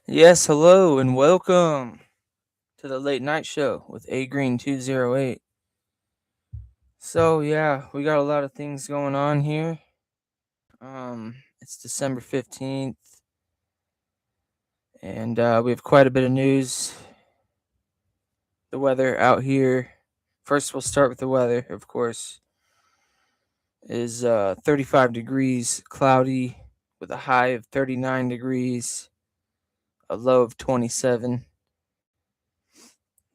Yes, hello and welcome to the late night show with Agreen208. So yeah, we got a lot of things going on here. It's December 15th, and we have quite a bit of news. The weather out here. First, we'll start with the weather. Of course, is 35 degrees, cloudy, with a high of 39 degrees, a low of 27.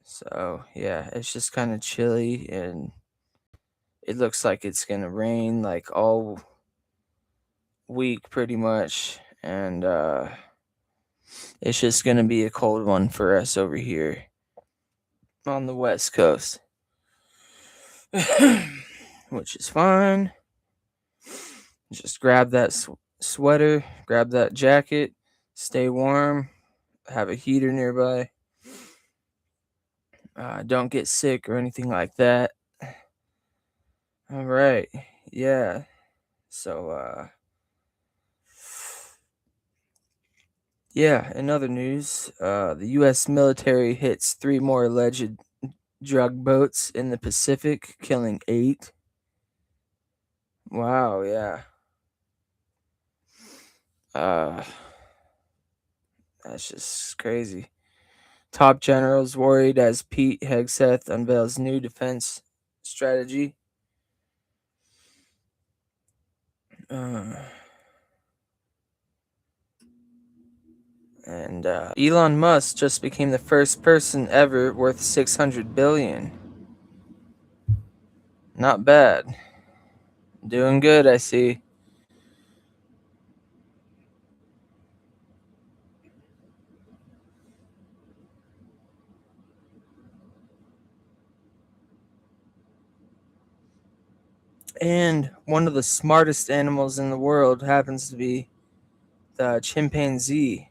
So yeah, it's just kind of chilly, and it looks like it's gonna rain like all week pretty much, and it's just gonna be a cold one for us over here on the west coast. Which is fine. Just grab that sweater, grab that jacket, stay warm, have a heater nearby. Don't get sick or anything like that. All right. Yeah. So yeah, in other news, the U.S. military hits three more alleged drug boats in the Pacific, killing eight. Wow, yeah. Uh, that's just crazy. Top generals worried as Pete Hegseth unveils new defense strategy. Uh, and Elon Musk just became the first person ever worth 600 billion. Not bad. Doing good, I see. And one of the smartest animals in the world happens to be the chimpanzee,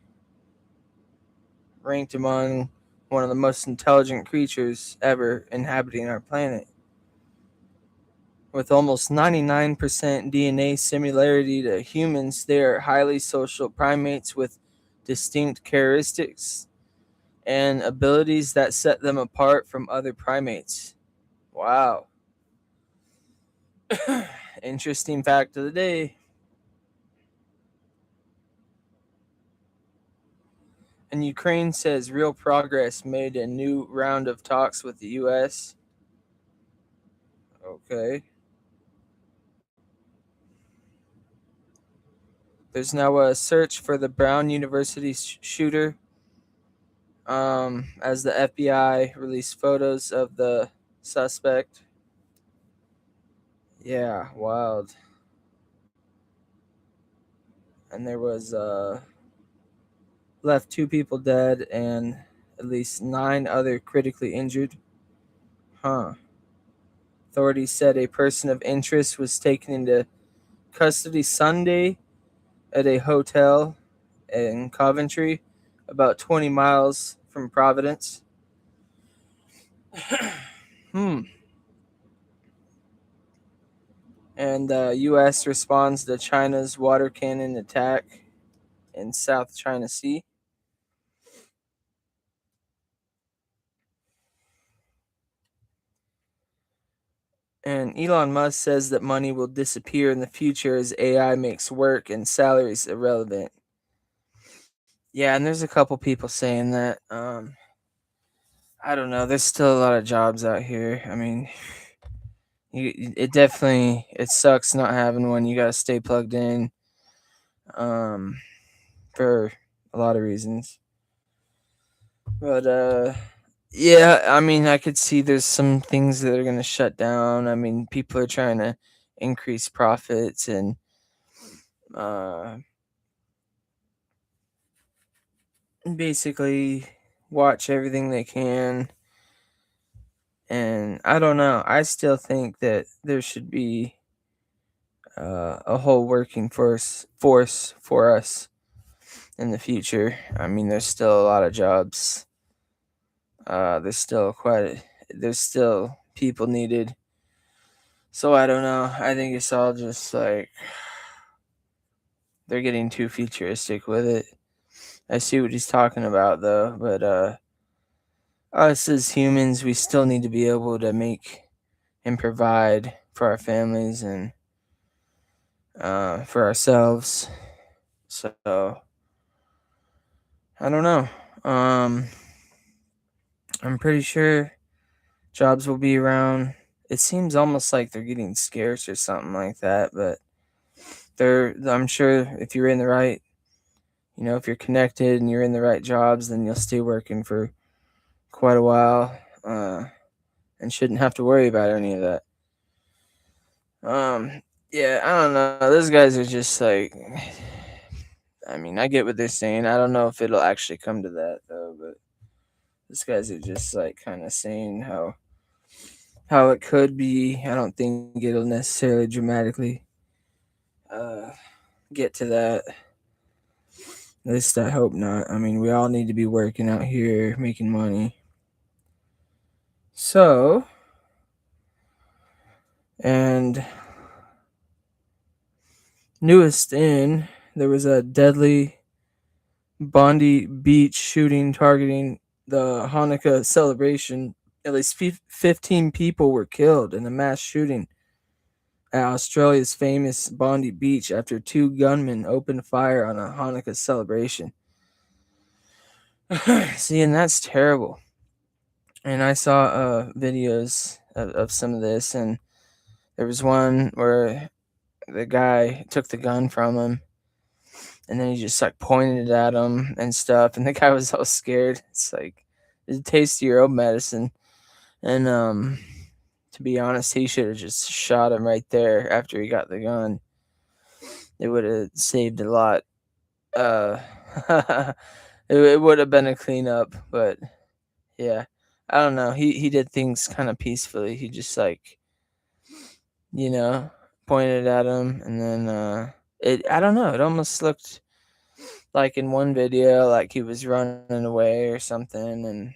ranked among one of the most intelligent creatures ever inhabiting our planet. With almost 99% DNA similarity to humans, they are highly social primates with distinct characteristics and abilities that set them apart from other primates. Wow. Interesting fact of the day. And Ukraine says real progress made a new round of talks with the U.S. Okay. There's now a search for the Brown University shooter, as the FBI released photos of the suspect. Yeah, wild. And there was left two people dead and at least nine other critically injured. Huh. Authorities said a person of interest was taken into custody Sunday at a hotel in Coventry, about 20 miles from Providence. Hmm. And the U.S. responds to China's water cannon attack in South China Sea. And Elon Musk says that money will disappear in the future as AI makes work and salaries irrelevant. Yeah, and there's a couple people saying that. I don't know. There's still a lot of jobs out here. I mean, it definitely it sucks not having one. You gotta stay plugged in. Um, for a lot of reasons. But yeah, I mean, I could see there's some things that are going to shut down. I mean, people are trying to increase profits and uh basically watch everything they can. And I don't know. I still think that there should be a whole working force for us in the future. I mean, there's still a lot of jobs. There's still people needed. So I don't know. I think it's all just like They're getting too futuristic with it. I see what he's talking about though, but us as humans, we still need to be able to make and provide for our families and for ourselves. So I don't know. Um, I'm pretty sure jobs will be around. It seems almost like they're getting scarce or something like that, but I'm sure if you're in the right, if you're connected and you're in the right jobs, then you'll stay working for quite a while, and shouldn't have to worry about any of that. Yeah, I don't know. Those guys are just like, I mean, I get what they're saying. I don't know if it'll actually come to that though, but these guys are just like kind of saying how it could be. I don't think it'll necessarily dramatically uh, get to that. At least I hope not. I mean, we all need to be working out here, making money. So, and newest in, there was a deadly Bondi Beach shooting targeting the Hanukkah celebration. At least 15 people were killed in a mass shooting at Australia's famous Bondi Beach after two gunmen opened fire on a Hanukkah celebration. See, and that's terrible. And I saw videos of some of this, and there was one where the guy took the gun from him, and then he just like pointed it at him and stuff, and the guy was all scared. It's like, it's a taste of your own medicine. And to be honest, he should have just shot him right there after he got the gun. It would have saved a lot. Uh, it would have been a cleanup, but yeah, I don't know. He did things kind of peacefully. He just like, you know, pointed at him, and then it. I don't know. It almost looked like in one video like he was running away or something, and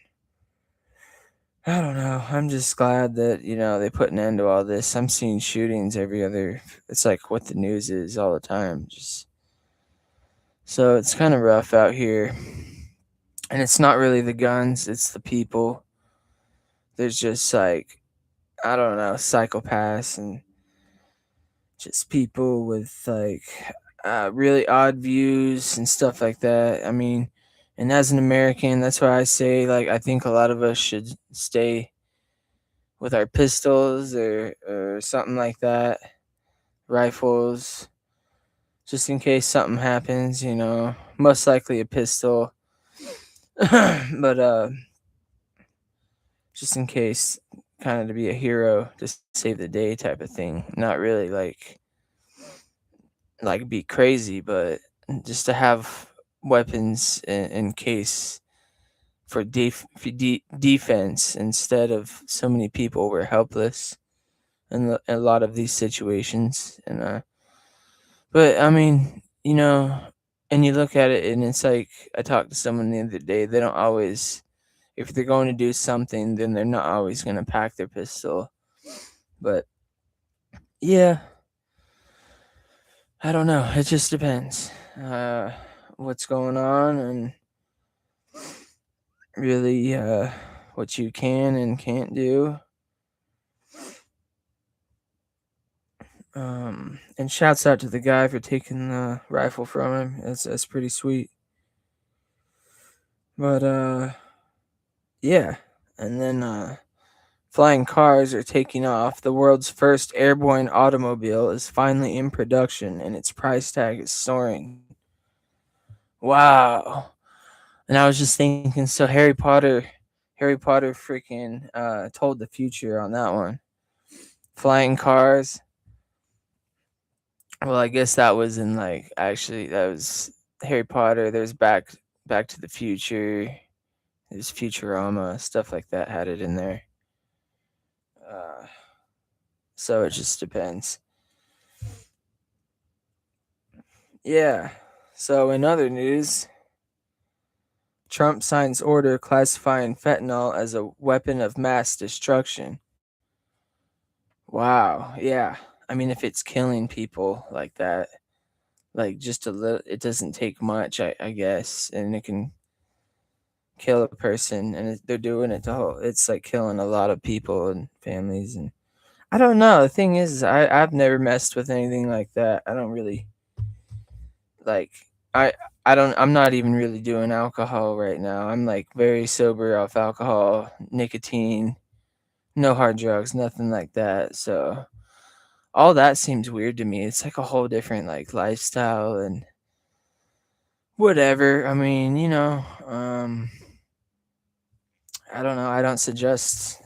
I don't know. I'm just glad that they put an end to all this. I'm seeing shootings every other. It's like what the news is all the time. Just so it's kind of rough out here, and it's not really the guns; it's the people. There's just like, I don't know, psychopaths and just people with like really odd views and stuff like that. I mean, and as an American, that's why I say like I think a lot of us should stay with our pistols or something like that, rifles, just in case something happens. Most likely a pistol, but just in case, kind of to be a hero to save the day type of thing. Not really like be crazy, but just to have weapons in case for defense instead of so many people were helpless in a lot of these situations. And but I mean, and you look at it and it's like, I talked to someone the other day. They don't always, if they're going to do something, then they're not always going to pack their pistol. But yeah, I don't know. It just depends what's going on, and really what you can and can't do. And shouts out to the guy for taking the rifle from him. That's pretty sweet. But yeah, and then flying cars are taking off. The world's first airborne automobile is finally in production, and its price tag is soaring. Wow. And I was just thinking, so Harry Potter freaking told the future on that one. Flying cars. Well, I guess that was in like, actually that was Harry Potter. There's Back to the Future. There's Futurama, stuff like that had it in there. Uh, so it just depends. Yeah. So in other news, Trump signs order classifying fentanyl as a weapon of mass destruction. Wow. Yeah. I mean, if it's killing people like that, like just a little. It doesn't take much, I guess, and it can kill a person, and they're doing it to whole. It's like killing a lot of people and families, and I don't know. The thing is, I've never messed with anything like that. I don't really like. I I don't. I'm not even really doing alcohol right now. I'm like very sober off alcohol, nicotine, no hard drugs, nothing like that. So all that seems weird to me. It's like a whole different like lifestyle and whatever. I mean, I don't know. I don't suggest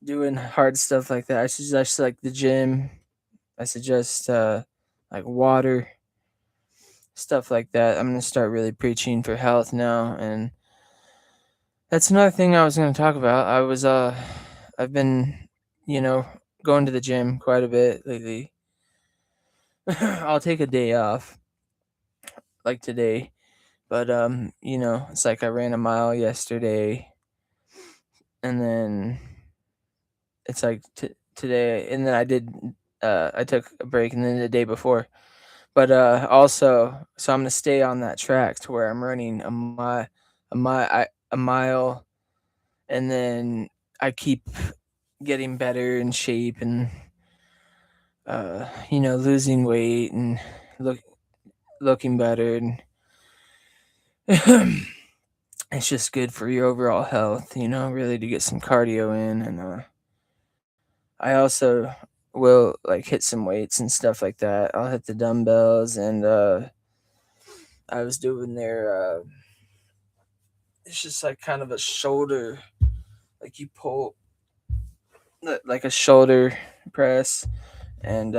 doing hard stuff like that. I suggest like the gym. I suggest like water, stuff like that. I'm gonna start really preaching for health now, and that's another thing I was gonna talk about. I've been, you know, going to the gym quite a bit lately. I'll take a day off, like today, but it's like I ran a mile yesterday, and then it's like today, and then I took a break, and then the day before. But also, so I'm gonna stay on that track to where I'm running a mile, and then I keep getting better in shape and losing weight and looking better, and it's just good for your overall health. Really to get some cardio in, and I also will like hit some weights and stuff like that. I'll hit the dumbbells, and I was doing it's just like kind of a shoulder, like you pull like a shoulder press, and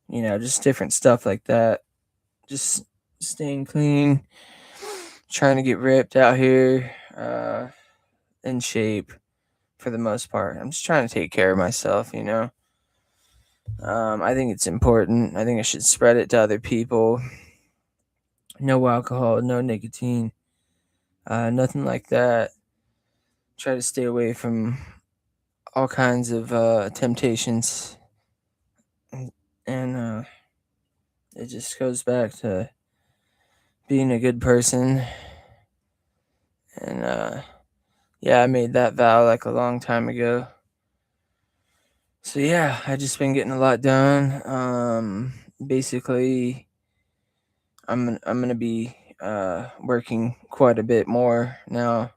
just different stuff like that. Just staying clean, trying to get ripped out here, in shape for the most part. I'm just trying to take care of myself. I think it's important. I think I should spread it to other people. No alcohol, no nicotine, nothing like that. Try to stay away from all kinds of temptations, and it just goes back to being a good person. And yeah, I made that vow like a long time ago. So yeah, I just been getting a lot done. Basically, I'm gonna be working quite a bit more now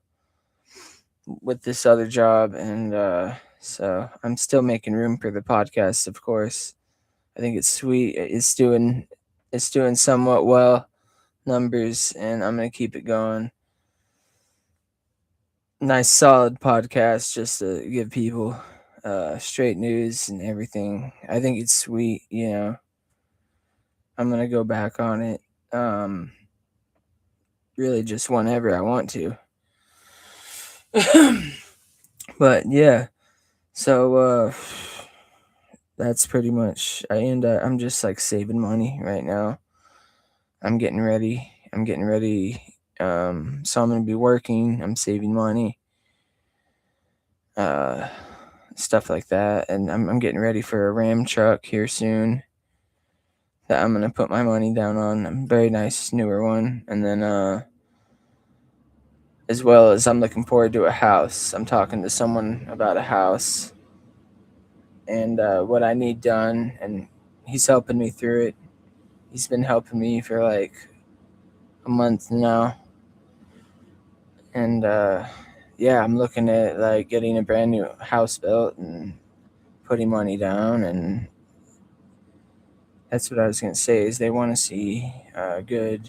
with this other job, and so I'm still making room for the podcast, of course. I think it's sweet. It's doing somewhat well numbers, and I'm gonna keep it going. Nice solid podcast just to give people straight news and everything. I think it's sweet. I'm gonna go back on it. Um, really just whenever I want to. But yeah, so that's pretty much. I'm just like saving money right now. I'm getting ready. I'm getting ready. So I'm gonna be working. I'm saving money. Uh, Stuff like that, and I'm getting ready for a Ram truck here soon that I'm gonna put my money down on. A very nice newer one, and then as well as I'm looking forward to a house. I'm talking to someone about a house and what I need done, and he's helping me through it. He's been helping me for like a month now, and yeah, I'm looking at like getting a brand new house built and putting money down, and that's what I was gonna say. Is they want to see good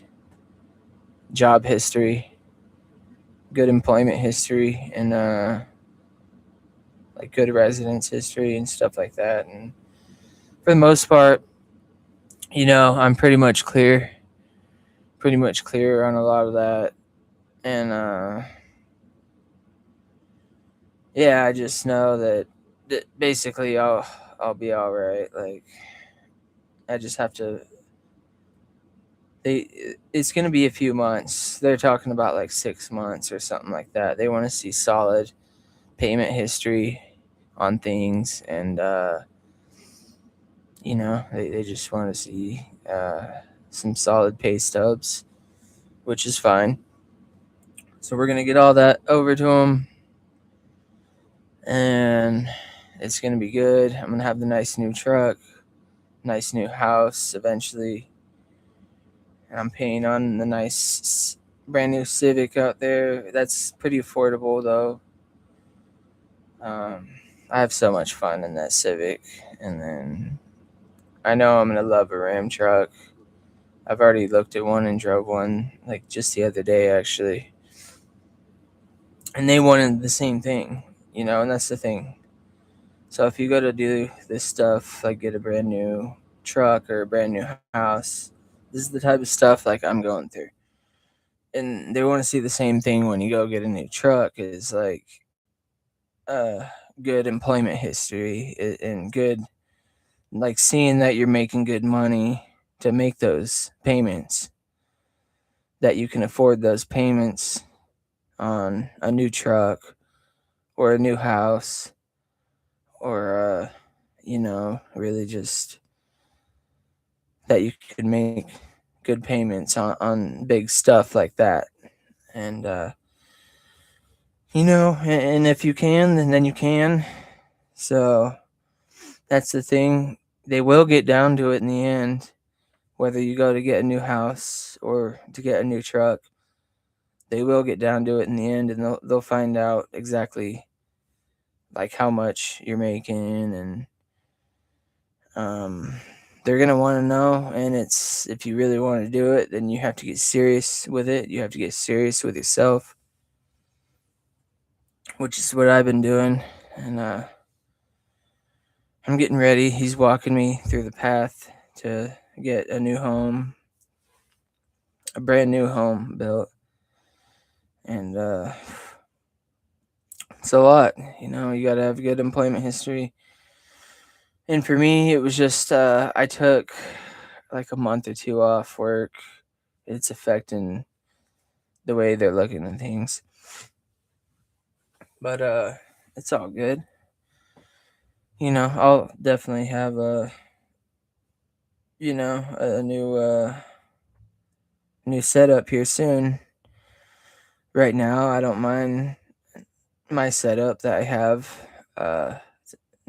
job history, good employment history, and like good residence history and stuff like that. And for the most part, I'm pretty much clear on a lot of that. And yeah, I just know that basically I'll be all right. Like I just have to. It's gonna be a few months. They're talking about like 6 months or something like that. They want to see solid payment history on things, and They just want to see some solid pay stubs, which is fine. So we're gonna get all that over to them, and it's gonna be good. I'm gonna have the nice new truck, nice new house eventually, and I'm paying on the nice brand new Civic out there. That's pretty affordable though. Um, I have so much fun in that Civic, and then I know I'm gonna love a Ram truck. I've already looked at one and drove one like just the other day actually, and they wanted the same thing, and that's the thing. So if you go to do this stuff, like get a brand new truck or a brand new house, this is the type of stuff like I'm going through. And they want to see the same thing when you go get a new truck is like uh good employment history and good, like seeing that you're making good money to make those payments, that you can afford those payments on a new truck or a new house, or really just that you could make good payments on big stuff like that. And and if you can, then you can. So that's the thing. They will get down to it in the end, whether you go to get a new house or to get a new truck. They will get down to it in the end, and they'll find out exactly like how much you're making, and um they're gonna want to know. And it's, if you really want to do it, then you have to get serious with it. You have to get serious with yourself, which is what I've been doing. And I'm getting ready. He's walking me through the path to get a new home, a brand new home built. And it's a lot. You got to have good employment history. And for me, it was just I took like a month or two off work. It's affecting the way they're looking at things. But it's all good. I'll definitely have a new setup here soon. Right now, I don't mind my setup that I have.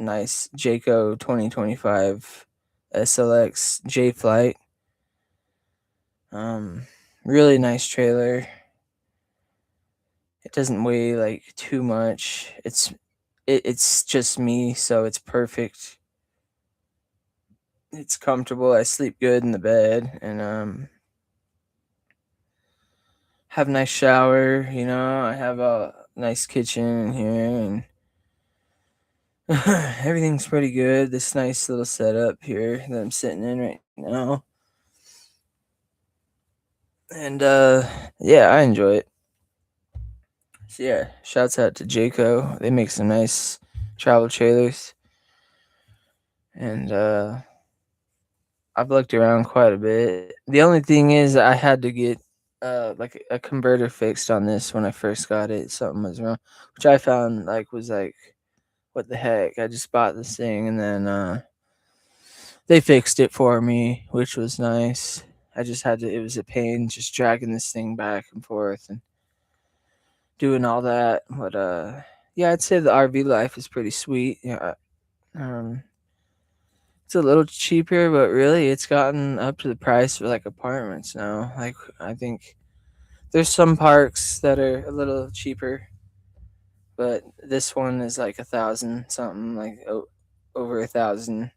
Nice Jayco 2025 SLX J Flight. Really nice trailer. It doesn't weigh like too much. It's just me, so it's perfect. It's comfortable. I sleep good in the bed, and have a nice shower. I have a nice kitchen in here, and everything's pretty good. This nice little setup here that I'm sitting in right now, and yeah, I enjoy it. So yeah, shouts out to Jayco. They make some nice travel trailers, and I've looked around quite a bit. The only thing is I had to get like a converter fixed on this when I first got it. Something was wrong, which I found was like, what the heck? I just bought this thing, and then they fixed it for me, which was nice. I just had to. It was a pain just dragging this thing back and forth and doing all that. But yeah, I'd say the RV life is pretty sweet. Yeah, um, it's a little cheaper, but really, it's gotten up to the price for like apartments now. Like, I think there's some parks that are a little cheaper, but this one is like 1,000 something, like over 1,000.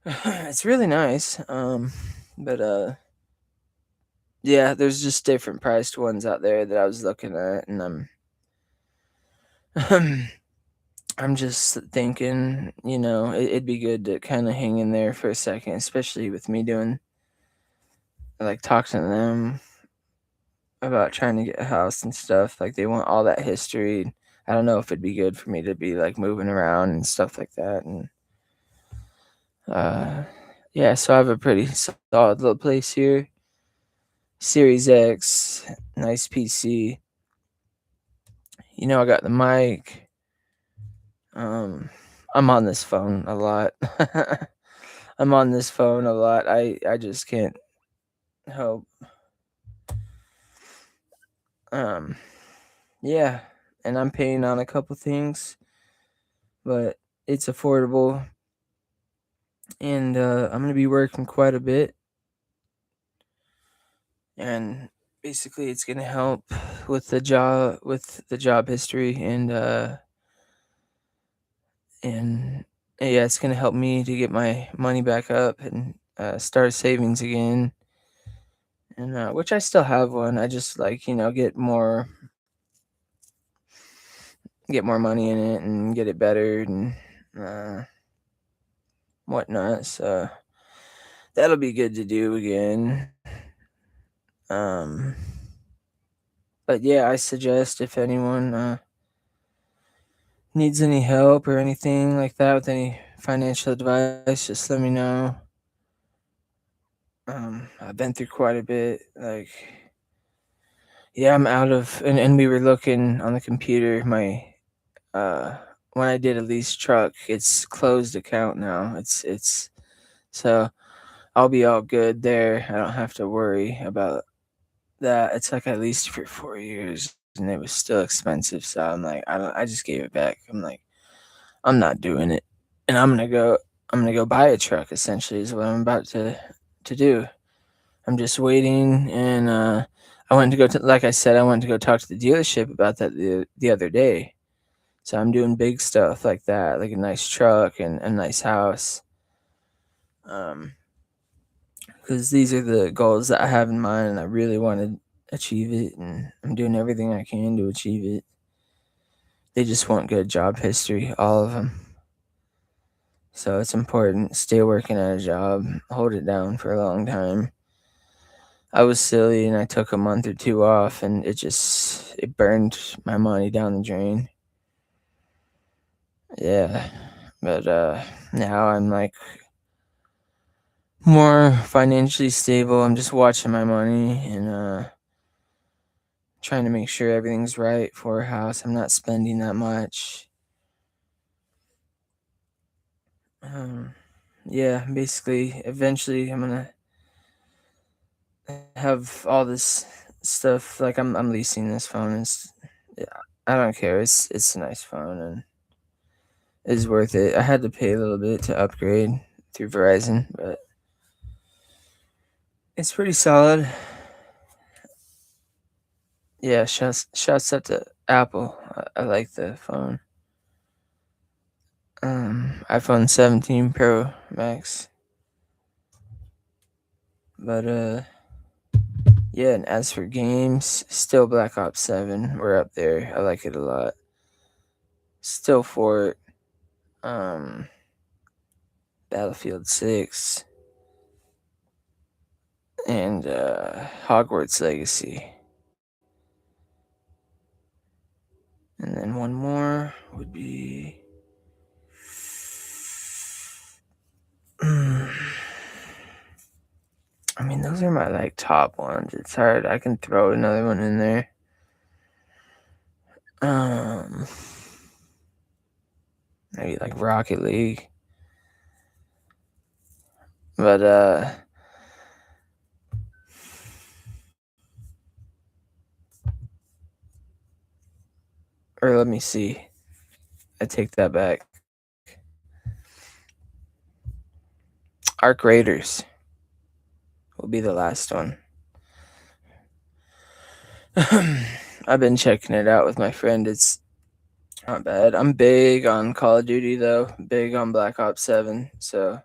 It's really nice. But yeah, there's just different priced ones out there that I was looking at, and I'm just thinking, it'd be good to kind of hang in there for a second, especially with me doing, like, talking to them about trying to get a house and stuff. Like, they want all that history. I don't know if it'd be good for me to be like moving around and stuff like that. And uh, yeah, so I have a pretty solid little place here. Series X, nice PC. I got the mic. I'm on this phone a lot. I'm on this phone a lot. I just can't help. Um, yeah, and I'm paying on a couple things, but it's affordable, and I'm gonna be working quite a bit, and basically it's gonna help with the job history, and yeah, it's gonna help me to get my money back up and start savings again, and which I still have one. I just like get more money in it and get it better and uh, whatnot. So that'll be good to do again. Um, but yeah, I suggest if anyone needs any help or anything like that with any financial advice, just let me know. I've been through quite a bit. Like, yeah, I'm out of, and we were looking on the computer. Uh, when I did a lease truck, it's closed account now. It's so I'll be all good there. I don't have to worry about that. It's like I leased for 4 years and it was still expensive. So I'm like, I just gave it back. I'm like, I'm not doing it. And I'm gonna go buy a truck essentially is what I'm about to do. I'm just waiting and I went to go to like I said, I went to go talk to the dealership about that the other day. So I'm doing big stuff like that, like a nice truck and a nice house. Um, because these are the goals that I have in mind, and I really want to achieve it, and I'm doing everything I can to achieve it. They just want good job history, all of them. So it's important. Stay working at a job, hold it down for a long time. I was silly and I took a month or two off, and it burned my money down the drain. Yeah, but now I'm like more financially stable. I'm just watching my money and trying to make sure everything's right for a house. I'm not spending that much. Um, yeah, basically, eventually, I'm gonna have all this stuff. Like I'm leasing this phone. Yeah, I don't care. It's a nice phone and it's worth it. I had to pay a little bit to upgrade through Verizon, but it's pretty solid. Yeah, shouts out to Apple. I like the phone. iPhone 17 Pro Max. But yeah, and as for games, still Black Ops 7. We're up there. I like it a lot. Still Fort, um Battlefield 6 and Hogwarts Legacy. And then one more would be I mean, those are my like top ones. It's hard. I can throw another one in there. Um, Maybe like Rocket League. But or let me see. I take that back. Arc Raiders will be the last one. I've been checking it out with my friend. It's not bad. I'm big on Call of Duty though. Big on Black Ops 7. So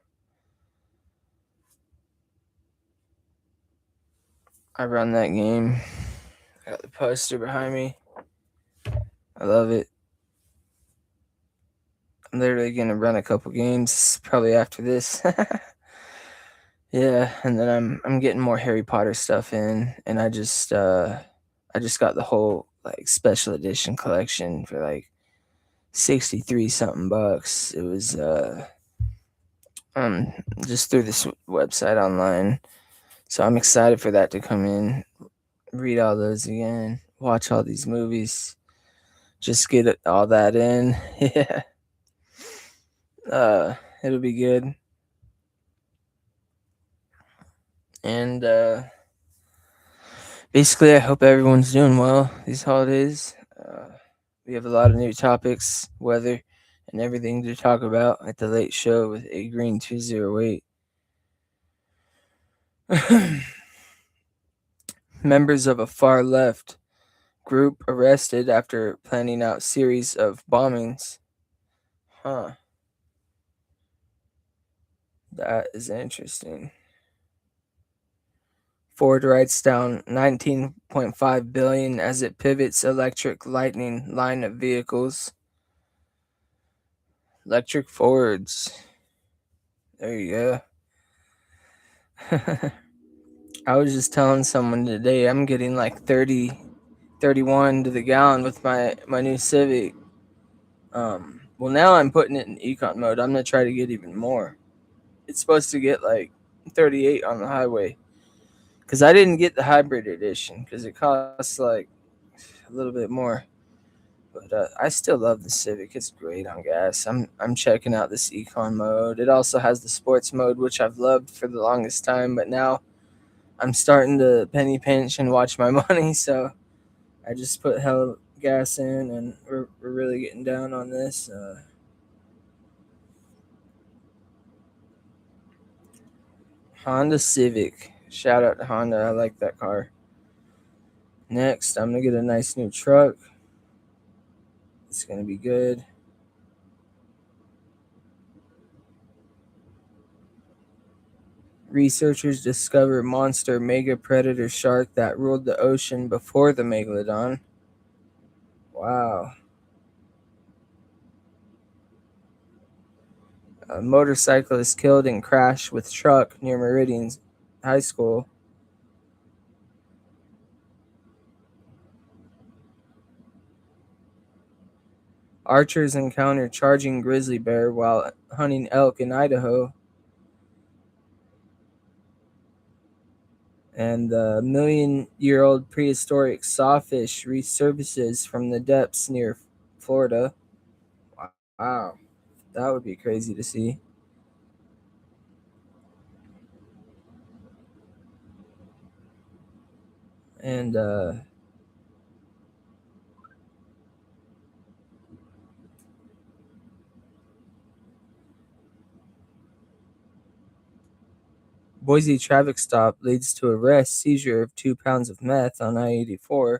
I run that game. I got the poster behind me. I love it. I'm literally gonna run a couple games probably after this. Yeah, and then I'm getting more Harry Potter stuff in, and I just got the whole like special edition collection for like 63 something bucks. It was um just through this website online. So I'm excited for that to come in. Read all those again. Watch all these movies. Just get all that in. Yeah. It'll be good. And basically, I hope everyone's doing well these holidays. We have a lot of new topics, weather, and everything to talk about at the late show with Agreen208. Members of a far left group arrested after planning out series of bombings. Huh, that is interesting. Ford writes down 19.5 billion as it pivots electric lightning line of vehicles. Electric Fords. There you go. I was just telling someone today I'm getting like 30, 31 to the gallon with my new Civic. Well, now I'm putting it in econ mode. I'm gonna try to get even more. It's supposed to get like 38 on the highway because I didn't get the hybrid edition because it costs like a little bit more. But I still love the Civic. It's great on gas. I'm checking out this econ mode. It also has the sports mode, which I've loved for the longest time. But now I'm starting to penny pinch and watch my money. So I just put hell gas in, and we're really getting down on this. Honda Civic. Shout out to Honda. I like that car. Next, I'm gonna get a nice new truck. It's gonna be good. Researchers discover monster mega predator shark that ruled the ocean before the megalodon. Wow. A motorcyclist killed in crash with truck near Meridian High School. Archers encounter charging grizzly bear while hunting elk in Idaho. And the million-year-old prehistoric sawfish resurfaces from the depths near Florida. Wow, that would be crazy to see. And Boise traffic stop leads to arrest, seizure of 2 pounds of meth on I-84.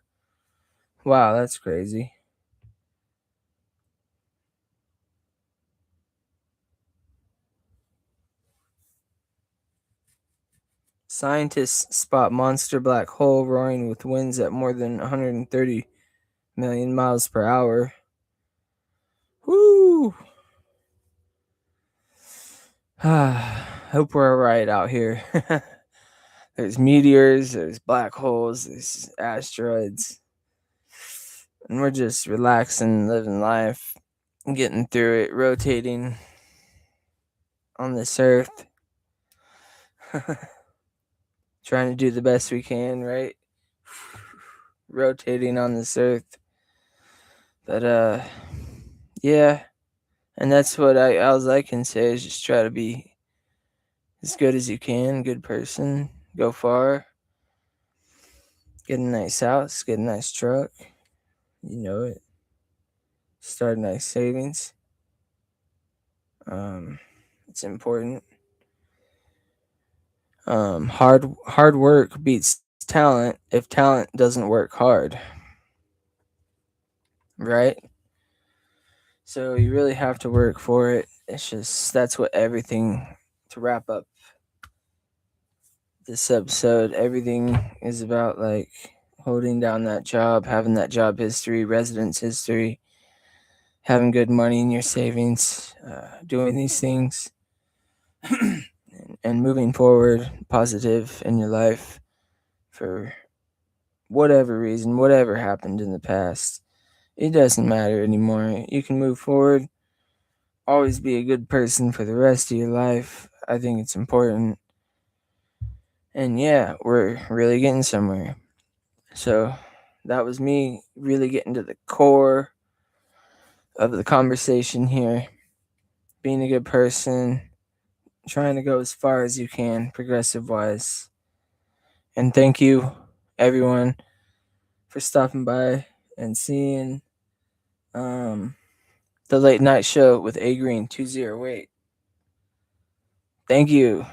Wow, that's crazy. Scientists spot monster black hole roaring with winds at more than 130 million miles per hour. Woo! Hope we're alright out here. There's meteors, there's black holes, there's asteroids. And we're just relaxing, living life, getting through it, rotating on this earth. Trying to do the best we can, right? Rotating on this earth. But yeah. And that's what all I can say is just try to be as good as you can, good person, go far, get a nice house, get a nice truck, you know it. Start nice savings. It's important. Hard work beats talent if talent doesn't work hard, right? So you really have to work for it. It's just that's what everything to wrap up this episode. Everything is about like holding down that job, having that job history, residence history, having good money in your savings, doing these things, and moving forward positive in your life for whatever reason, whatever happened in the past. It doesn't matter anymore. You can move forward, always be a good person for the rest of your life. I think it's important. And yeah, we're really getting somewhere. So that was me really getting to the core of the conversation here. being a good person, trying to go as far as you can, progressive wise. And thank you, everyone, for stopping by and seeing the late night show with Agreen208. Thank you.